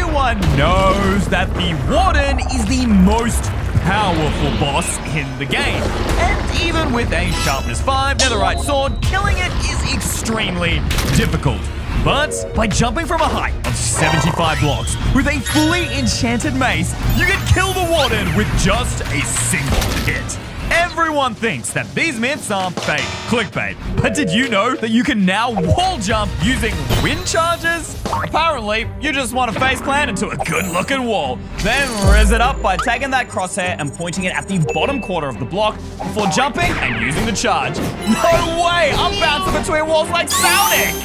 everyone knows that the Warden is the most powerful boss in the game. And even with a sharpness 5 netherite sword, killing it is extremely difficult. But by jumping from a height of 75 blocks with a fully enchanted mace, you can kill the Warden with just a single hit. Everyone thinks that these myths are fake clickbait, but did you know that you can now wall jump using wind charges? Apparently, you just want to faceplant into a good-looking wall, then rizz it up by taking that crosshair and pointing it at the bottom quarter of the block before jumping and using the charge. No way! I'm bouncing between walls like Sonic!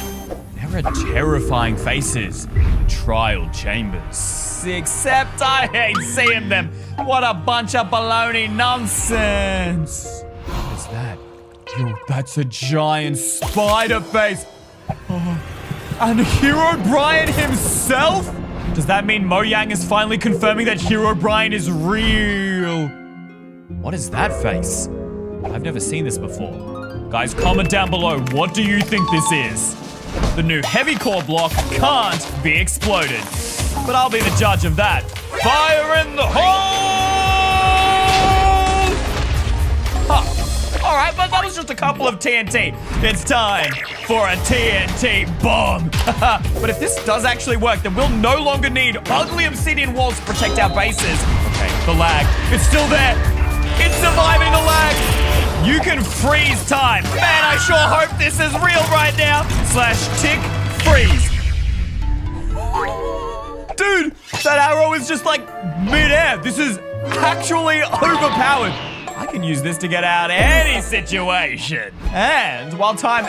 There are terrifying faces, trial chambers. Except I hate seeing them. What a bunch of baloney nonsense. What is that? Yo, that's a giant spider face. Oh, and Hero Brian himself? Does that mean Mojang is finally confirming that Hero Brian is real? What is that face? I've never seen this before. Guys, comment down below. What do you think this is? The new heavy core block can't be exploded. But I'll be the judge of that. Fire in the hole! Huh. All right, but that was just a couple of TNT. It's time for a TNT bomb. But if this does actually work, then we'll no longer need ugly obsidian walls to protect our bases. Okay, the lag. It's still there. It's surviving the lag. You can freeze time. Man, I sure hope this is real right now. /tick freeze. Dude, that arrow is just like mid-air. This is actually overpowered. I can use this to get out any situation. And while time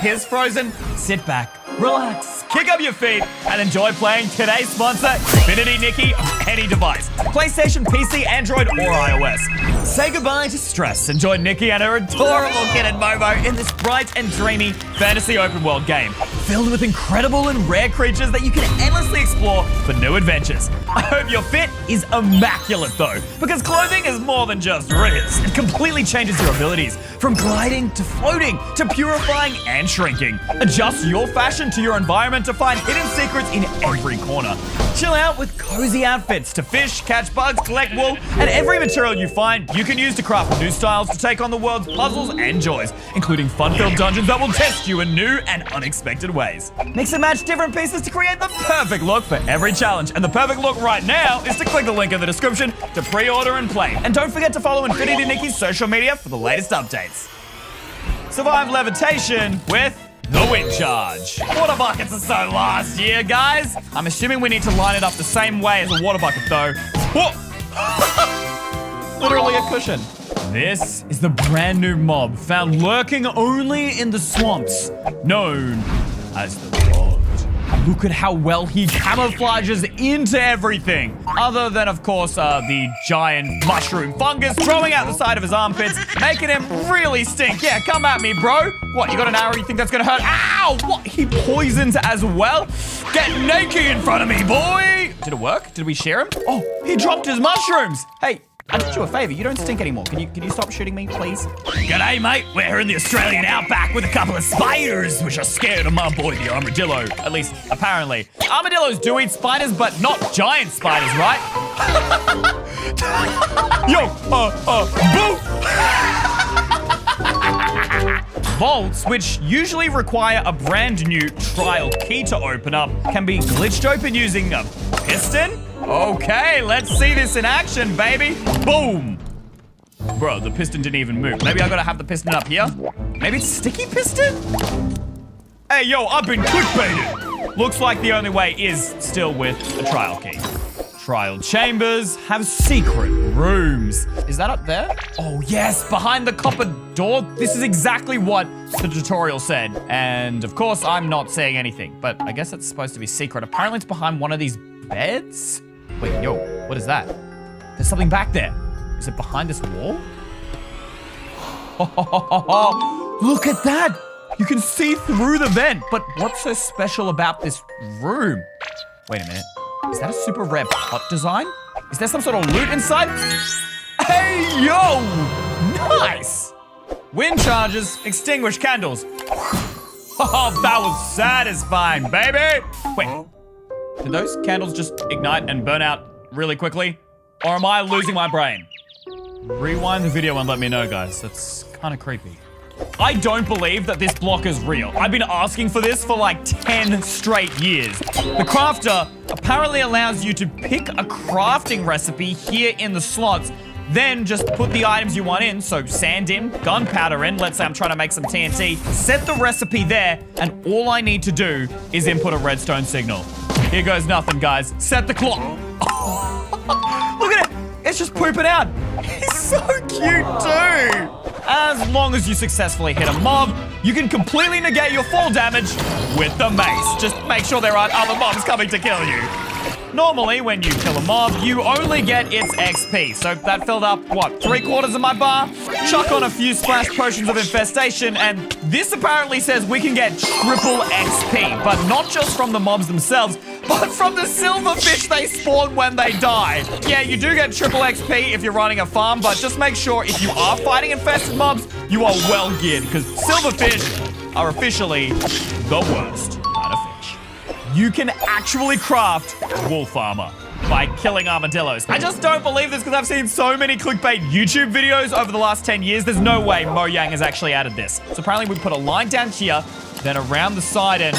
is frozen, sit back, relax, kick up your feet, and enjoy playing today's sponsor, Infinity Nikki, on any device. PlayStation, PC, Android, or iOS. Say goodbye to stress and join Nikki and her adorable kitten Momo in this bright and dreamy fantasy open world game, filled with incredible and rare creatures that you can endlessly explore for new adventures. I hope your fit is immaculate though, because clothing is more than just riz. It completely changes your abilities, from gliding to floating to purifying and shrinking. Adjust your fashion to your environment to find hidden secrets in every corner. Chill out with cozy outfits to fish, catch bugs, collect wool, and every material you find you can use to craft new styles to take on the world's puzzles and joys, including fun-filled dungeons that will test you in new and unexpected ways. Mix and match different pieces to create the perfect look for every challenge, and the perfect look right now is to click the link in the description to pre-order and play. And don't forget to follow Infinity Nikki's social media for the latest updates. Survive levitation with the wind charge. Water buckets are so last year, guys. I'm assuming we need to line it up the same way as a water bucket, though. Whoa! Literally a cushion. This is the brand new mob found lurking only in the swamps, known as the Rod. Look at how well he camouflages into everything. Other than, of course, the giant mushroom fungus growing out the side of his armpits, making him really stink. Yeah, come at me, bro. What, you got an arrow you think that's gonna hurt? Ow! What, he poisons as well? Get naked in front of me, boy! Did it work? Did we share him? Oh, he dropped his mushrooms. Hey, I did you a favor. You don't stink anymore. Can you stop shooting me, please? G'day, mate. We're here in the Australian outback with a couple of spiders, which are scared of my boy, the armadillo. At least, apparently. Armadillos do eat spiders, but not giant spiders, right? Yo, boo! Vaults, which usually require a brand new trial key to open up, can be glitched open using a piston? Okay, let's see this in action, baby. Boom. Bro, the piston didn't even move. Maybe I gotta have the piston up here? Maybe it's sticky piston? Hey, yo, I've been clickbaited. Looks like the only way is still with a trial key. Trial chambers have secret rooms. Is that up there? Oh yes, behind the copper door. This is exactly what the tutorial said. And of course, I'm not saying anything, but I guess it's supposed to be secret. Apparently it's behind one of these beds? Wait, yo, what is that? There's something back there. Is it behind this wall? Look at that! You can see through the vent, but what's so special about this room? Wait a minute. Is that a super rare pot design? Is there some sort of loot inside? Hey, yo! Nice! Wind charges, extinguish candles. Oh, that was satisfying, baby! Wait, Did those candles just ignite and burn out really quickly? Or am I losing my brain? Rewind the video and let me know, guys. That's kind of creepy. I don't believe that this block is real. I've been asking for this for like 10 straight years. The crafter apparently allows you to pick a crafting recipe here in the slots, then just put the items you want in, so sand in, gunpowder in, let's say I'm trying to make some TNT, set the recipe there, and all I need to do is input a redstone signal. Here goes nothing, guys. Set the clock. Look at it. It's just pooping out. He's so cute too. As long as you successfully hit a mob, you can completely negate your fall damage with the mace. Just make sure there aren't other mobs coming to kill you. Normally, when you kill a mob, you only get its XP. So that filled up, what, 3/4 of my bar? Chuck on a few splash potions of infestation, and this apparently says we can get triple XP. But not just from the mobs themselves, but from the silverfish they spawn when they die. Yeah, you do get triple XP if you're running a farm, but just make sure if you are fighting infested mobs, you are well geared, because silverfish are officially the worst kind of fish. You can actually craft wolf armor by killing armadillos. I just don't believe this because I've seen so many clickbait YouTube videos over the last 10 years. There's no way Mojang has actually added this. So apparently we put a line down here, then around the side, and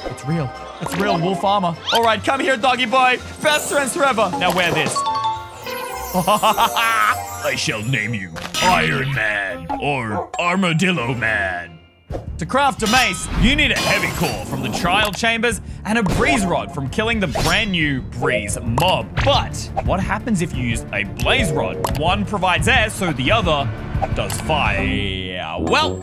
it's real. It's real wolf armor. All right, come here, doggy boy. Best friends forever. Now wear this. I shall name you Iron Man or Armadillo Man. To craft a mace, you need a heavy core from the trial chambers and a breeze rod from killing the brand new breeze mob. But what happens if you use a blaze rod? One provides air, so the other does fire. Well,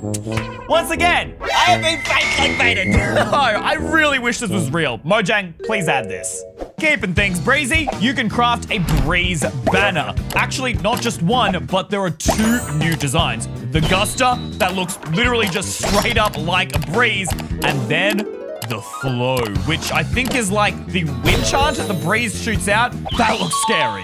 once again, I have been clickbaited. No, I really wish this was real. Mojang, please add this. Keeping things breezy, you can craft a breeze banner. Actually, not just one, but there are 2 new designs. The Guster, that looks literally just straight up like a breeze, and then the Flow, which I think is like the wind charge that the breeze shoots out. That looks scary.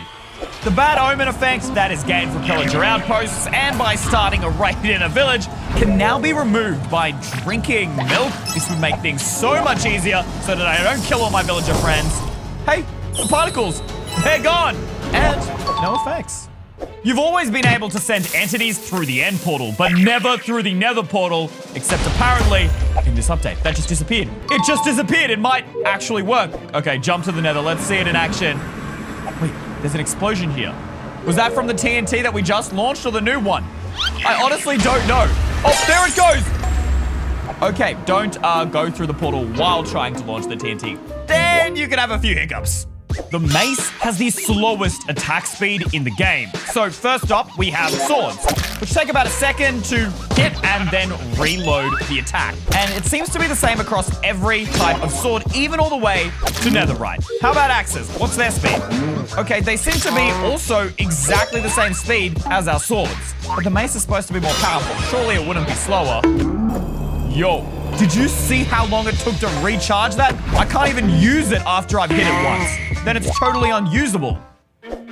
The bad omen effect that is gained from pillager outposts and by starting a raid in a village can now be removed by drinking milk. This would make things so much easier so that I don't kill all my villager friends. Hey, the particles, they're gone, and no effects. You've always been able to send entities through the end portal, but never through the nether portal, except apparently in this update. That just disappeared. It just disappeared. It might actually work. Okay, jump to the nether. Let's see it in action. Wait, there's an explosion here. Was that from the TNT that we just launched or the new one? I honestly don't know. Oh, there it goes. Okay, don't go through the portal while trying to launch the TNT. Then you can have a few hiccups. The mace has the slowest attack speed in the game. So first up, we have swords, which take about a second to hit and then reload the attack. And it seems to be the same across every type of sword, even all the way to netherite. How about axes? What's their speed? Okay, they seem to be also exactly the same speed as our swords. But the mace is supposed to be more powerful. Surely it wouldn't be slower. Yo, did you see how long it took to recharge that? I can't even use it after I've hit it once. Then it's totally unusable.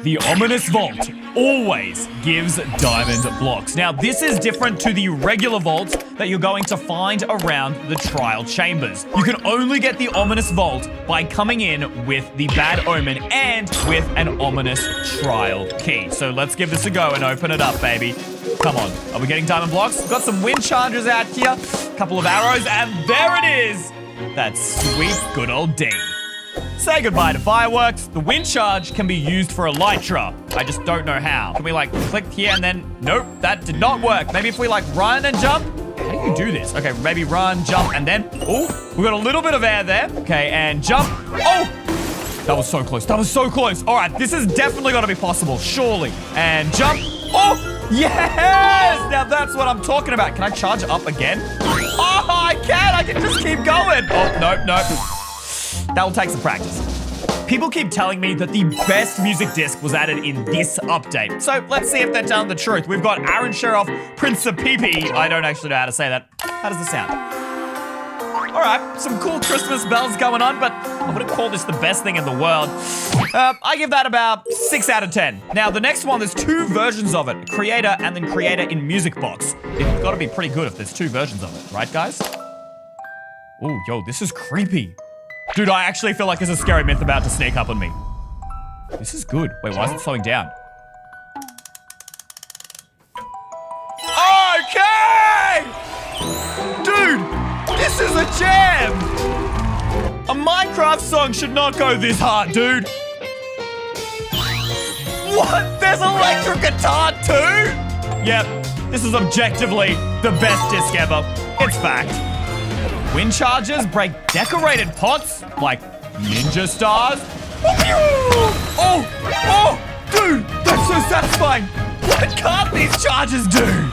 The ominous vault always gives diamond blocks. Now, this is different to the regular vaults that you're going to find around the trial chambers. You can only get the ominous vault by coming in with the bad omen and with an ominous trial key. So let's give this a go and open it up, baby. Come on. Are we getting diamond blocks? We've got some wind chargers out here, a couple of arrows, and there it is. That sweet good old ding. Say goodbye to fireworks. The wind charge can be used for elytra. I just don't know how. Can we like click here and then, nope, that did not work. Maybe if we like run and jump. How do you do this? Okay, maybe run, jump, and then, oh, we got a little bit of air there. Okay, and jump. Oh, that was so close. That was so close. All right, this is definitely gonna be possible, surely. And jump. Oh, yes! Now that's what I'm talking about. Can I charge up again? Oh, I can. I can just keep going. Oh, nope, nope. That will take some practice. People keep telling me that the best music disc was added in this update. So let's see if they're telling the truth. We've got Aaron Sheriff, Principipi. I don't actually know how to say that. How does this sound? All right, some cool Christmas bells going on, but I wouldn't call this the best thing in the world. I give that about 6 out of 10. Now, the next one, there's 2 versions of it. Creator and then Creator in Music Box. It's got to be pretty good if there's 2 versions of it, right, guys? Oh, yo, this is creepy. Dude, I actually feel like there's a scary myth about to sneak up on me. This is good. Wait, why is it slowing down? Okay! Dude, this is a jam! A Minecraft song should not go this hard, dude. What? There's electric guitar too? Yep, this is objectively the best disc ever. It's fact. Wind chargers break decorated pots like ninja stars. Oh, dude, that's so satisfying. What can't these chargers do?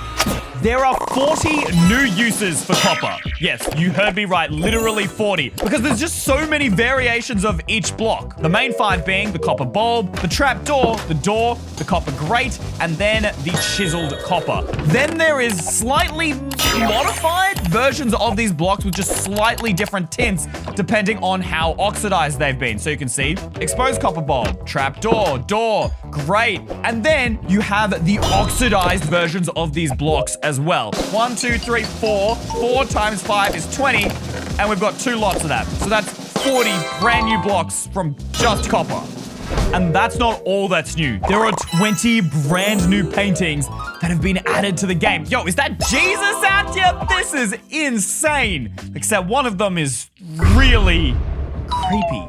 There are 40 new uses for copper. Yes, you heard me right, literally 40. Because there's just so many variations of each block. The main 5 being the copper bulb, the trap door, the copper grate, and then the chiseled copper. Then there is slightly modified versions of these blocks with just slightly different tints depending on how oxidized they've been. So you can see exposed copper bulb, trap door, grate, and then you have the oxidized versions of these blocks as well. 1, 2, 3, 4. 4 times 5 is 20, and we've got 2 lots of that. So that's 40 brand new blocks from just copper. And that's not all that's new. There are 20 brand new paintings that have been added to the game. Yo, is that Jesus out here? This is insane. Except one of them is really creepy.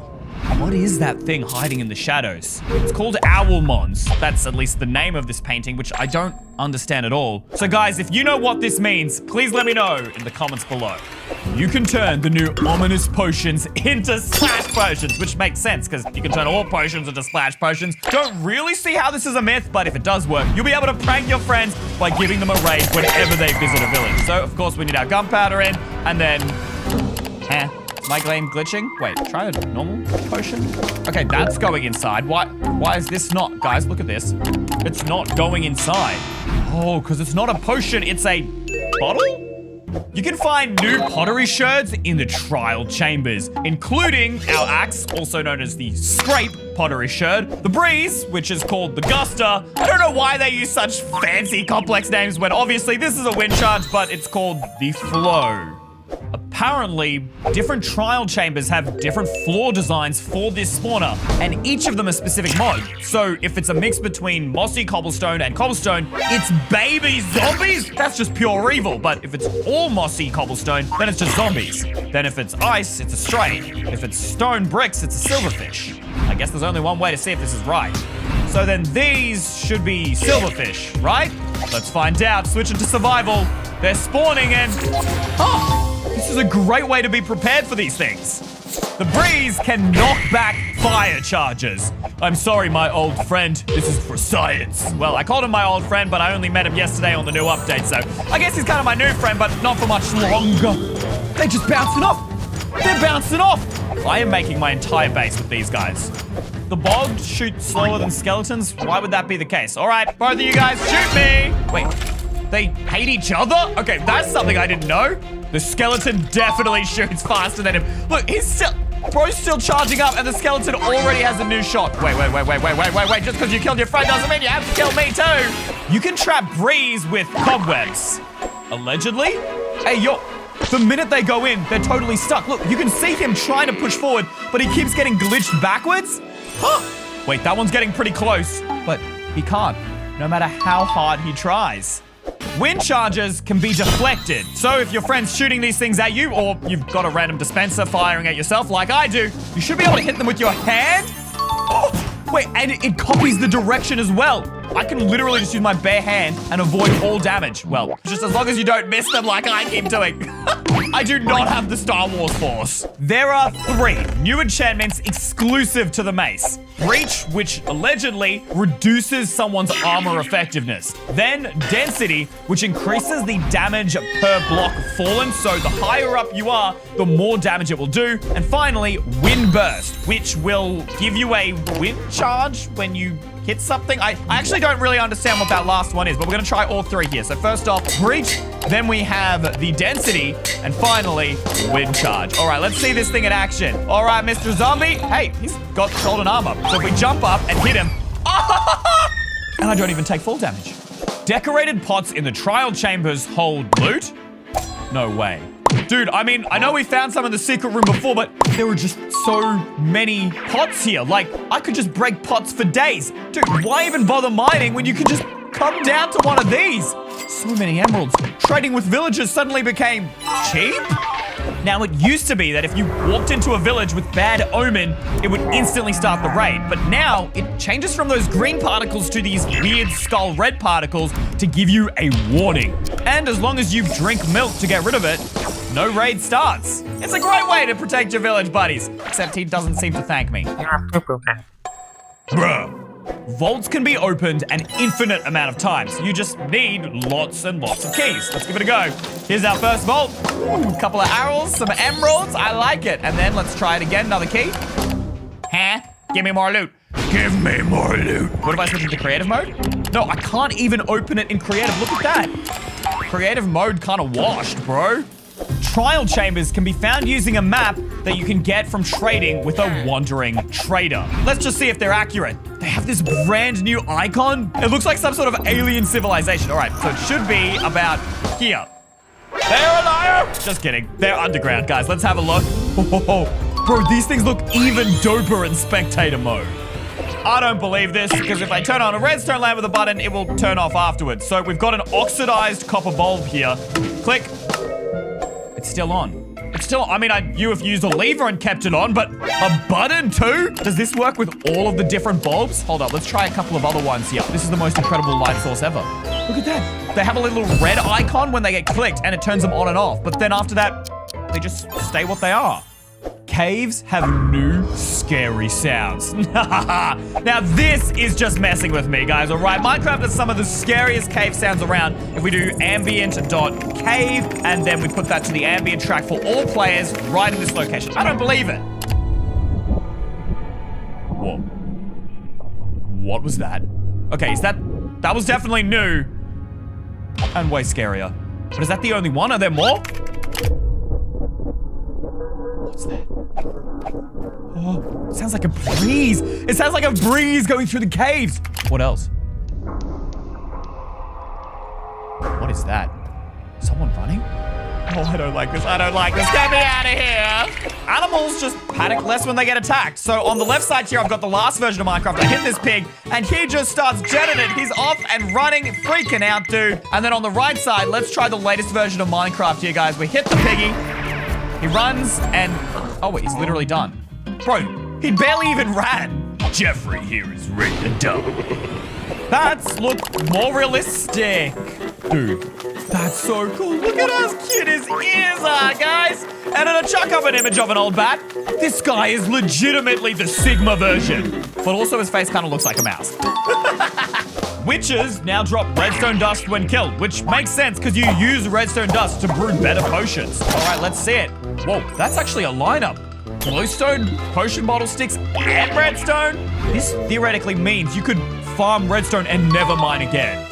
What is that thing hiding in the shadows? It's called Owlmons. That's at least the name of this painting, which I don't understand at all. So guys, if you know what this means, please let me know in the comments below. You can turn the new ominous potions into splash potions, which makes sense because you can turn all potions into splash potions. Don't really see how this is a myth, but if it does work, you'll be able to prank your friends by giving them a raid whenever they visit a village. So of course we need our gunpowder in, and then, Is my game glitching? Wait, try a normal potion? Okay, that's going inside. Why is this not? Guys, look at this. It's not going inside. Oh, because it's not a potion, it's a bottle? You can find new pottery sherds in the trial chambers, including our axe, also known as the scrape pottery sherd, the breeze, which is called the guster. I don't know why they use such fancy, complex names when obviously this is a wind charge, but it's called the flow. Apparently, different trial chambers have different floor designs for this spawner, and each of them a specific mod. So if it's a mix between mossy cobblestone and cobblestone, it's baby zombies? That's just pure evil. But if it's all mossy cobblestone, then it's just zombies. Then if it's ice, it's a stray. If it's stone bricks, it's a silverfish. I guess there's only one way to see if this is right. So then these should be silverfish, right? Let's find out. Switching to survival. They're spawning and... Oh! This is a great way to be prepared for these things. The breeze can knock back fire charges. I'm sorry, my old friend. This is for science. Well, I called him my old friend, but I only met him yesterday on the new update, so I guess he's kind of my new friend, but not for much longer. They're just bouncing off. They're bouncing off. I am making my entire base with these guys. The bogs shoot slower than skeletons. Why would that be the case? All right, both of you guys, shoot me. Wait, they hate each other? Okay, that's something I didn't know. The skeleton definitely shoots faster than him. Look, bro's still charging up and the skeleton already has a new shot. Wait. Just because you killed your friend doesn't mean you have to kill me too. You can trap breeze with cobwebs. Allegedly? Hey, the minute they go in, they're totally stuck. Look, you can see him trying to push forward, but he keeps getting glitched backwards. Huh. Wait, that one's getting pretty close, but he can't, no matter how hard he tries. Wind charges can be deflected. So if your friend's shooting these things at you, or you've got a random dispenser firing at yourself like I do, you should be able to hit them with your hand. Oh, wait, and it copies the direction as well. I can literally just use my bare hand and avoid all damage. Well, just as long as you don't miss them like I keep doing. I do not have the Star Wars Force. There are 3 new enchantments exclusive to the mace. Breach, which allegedly reduces someone's armor effectiveness. Then Density, which increases the damage per block fallen, so the higher up you are, the more damage it will do. And finally, Wind Burst, which will give you a wind charge when you hit something. I actually don't really understand what that last one is, but we're gonna try all 3 here. So first off, Breach, then we have the Density, and finally, Wind Charge. All right, let's see this thing in action. All right, Mr. Zombie. Hey, he's got golden armor. So if we jump up and hit him, and I don't even take full damage. Decorated pots in the trial chambers hold loot? No way. Dude, I mean, I know we found some in the secret room before, but there were just so many pots here. Like, I could just break pots for days. Dude, why even bother mining when you can just come down to one of these? So many emeralds. Trading with villagers suddenly became cheap? Now, it used to be that if you walked into a village with bad omen, it would instantly start the raid. But now, it changes from those green particles to these weird skull red particles to give you a warning. And as long as you drink milk to get rid of it, no raid starts. It's a great way to protect your village buddies. Except he doesn't seem to thank me. Bruh. Vaults can be opened an infinite amount of times. You just need lots and lots of keys. Let's give it a go. Here's our first vault. Ooh, a couple of arrows, some emeralds. I like it. And then let's try it again. Another key. Huh? Give me more loot. Give me more loot. What if I switch into creative mode? No, I can't even open it in creative. Look at that. Creative mode kind of washed, bro. Trial chambers can be found using a map that you can get from trading with a wandering trader. Let's just see if they're accurate. They have this brand new icon. It looks like some sort of alien civilization. All right, so it should be about here. They're a liar. Just kidding. They're underground, guys. Let's have a look. Oh, bro, these things look even doper in spectator mode. I don't believe this, because if I turn on a redstone lamp with a button, it will turn off afterwards. So we've got an oxidized copper bulb here. Click. It's still on. It's still, I mean, you have used a lever and kept it on, but a button too? Does this work with all of the different bulbs? Hold up, let's try a couple of other ones here. This is the most incredible light source ever. Look at that. They have a little red icon when they get clicked and it turns them on and off. But then after that, they just stay what they are. Caves have new scary sounds. Now this is just messing with me, guys, all right? Minecraft has some of the scariest cave sounds around. If we do ambient.cave and then we put that to the ambient track for all players right in this location. I don't believe it. Whoa. What was that? Okay, that was definitely new and way scarier. But is that the only one? Are there more? What's that? Oh, it sounds like a breeze. It sounds like a breeze going through the caves. What else? What is that? Someone running? Oh, I don't like this. I don't like this. Get me out of here. Animals just panic less when they get attacked. So on the left side here, I've got the last version of Minecraft. I hit this pig and he just starts jetting it. He's off and running, freaking out, dude. And then on the right side, let's try the latest version of Minecraft here, guys. We hit the piggy. He runs and, oh wait, he's literally done. Bro, he barely even ran. Jeffrey here is ready to dump. That's look more realistic. Dude, that's so cool. Look at how cute his ears are, guys. And I'm gonna chuck up an image of an old bat. This guy is legitimately the Sigma version. But also his face kind of looks like a mouse. Witches now drop redstone dust when killed, which makes sense because you use redstone dust to brew better potions. All right, let's see it. Whoa, that's actually a lineup. Glowstone, potion bottle sticks, and redstone. This theoretically means you could farm redstone and never mine again.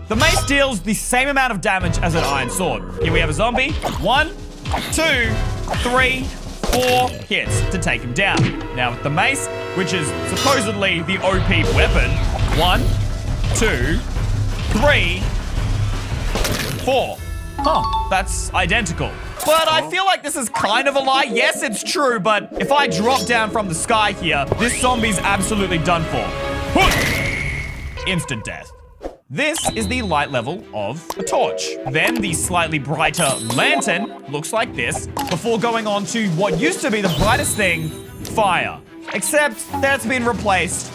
The mace deals the same amount of damage as an iron sword. Here we have a zombie. 1, 2, 3, 4 hits to take him down. Now with the mace, which is supposedly the OP weapon, 1, 2, 3, 4. Huh, that's identical. But I feel like this is kind of a lie. Yes, it's true, but if I drop down from the sky here, this zombie's absolutely done for. Instant death. This is the light level of a torch. Then the slightly brighter lantern looks like this, before going on to what used to be the brightest thing, fire. Except that's been replaced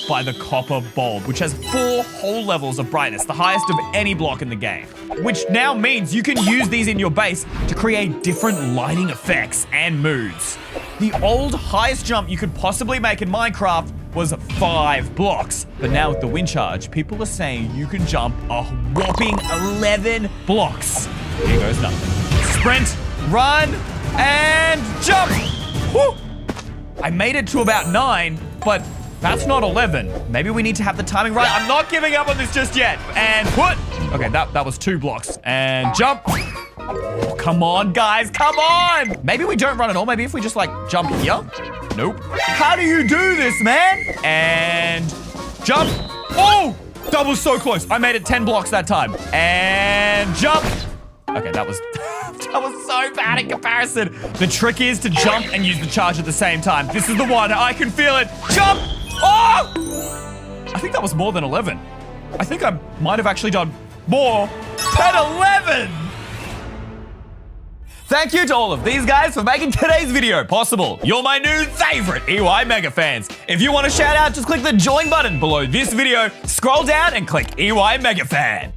by the copper bulb, which has 4 whole levels of brightness, the highest of any block in the game. Which now means you can use these in your base to create different lighting effects and moods. The old highest jump you could possibly make in Minecraft was 5 blocks. But now with the wind charge, people are saying you can jump a whopping 11 blocks. Here goes nothing. Sprint, run, and jump! Woo! I made it to about 9, but that's not 11. Maybe we need to have the timing right. I'm not giving up on this just yet. And put. Okay, that was 2 blocks. And jump. Oh, come on, guys. Come on. Maybe we don't run at all. Maybe if we just, like, jump here. Nope. How do you do this, man? And jump. Oh, that was so close. I made it 10 blocks that time. And jump. Okay, that was That was so bad in comparison. The trick is to jump and use the charge at the same time. This is the one. I can feel it. Jump! Oh! I think that was more than 11. I think I might have actually done more than 11. Thank you to all of these guys for making today's video possible. You're my new favorite EY Mega fans. If you want a shout out, just click the join button below this video, scroll down and click EY Mega Fan.